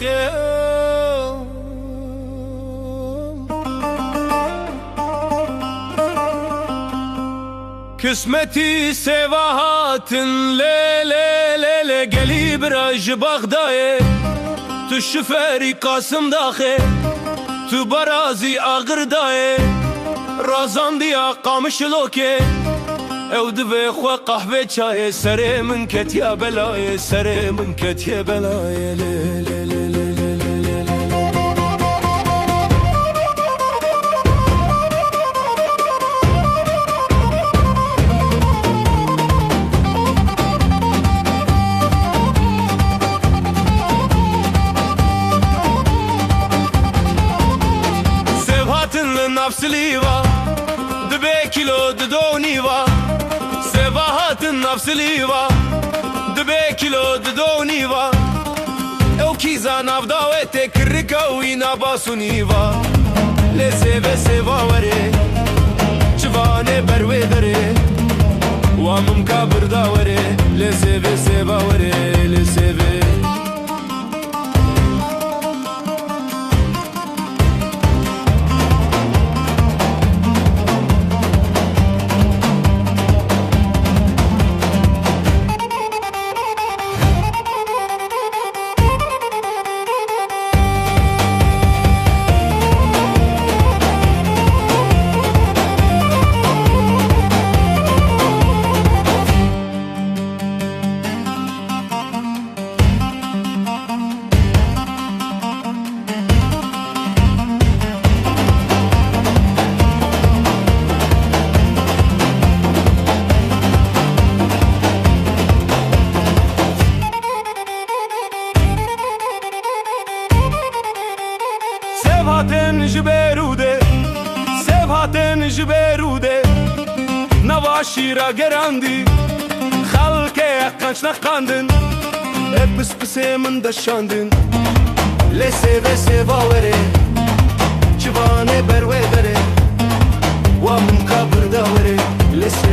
خيم كسمتي سواهات لي لي لي لي قلي براج بغداي تو الشفاري قاسم داخل تو برازي اغرداي رازان ديا قامش لوكي او دبي خو قهوه چای سر من کت یا بلای سر من کت یا بلای لی لی لی لی نفس ليوا دبي كيلو ددونيوا سباحات النفس ليوا دبي كيلو ددونيوا او كيزا نافداوتي كركوي ناباسونيوا لسيبه سيوا وري جواني بروي دري وامم كابر داوري لسيبه سيوا وري لسيبه سبهاتن جبروده نواشی را گراندی خلق قنچ نخاندن بس بس من دشاندن لسه بسه باوره جوانه بروه داره و من کبر داره لسه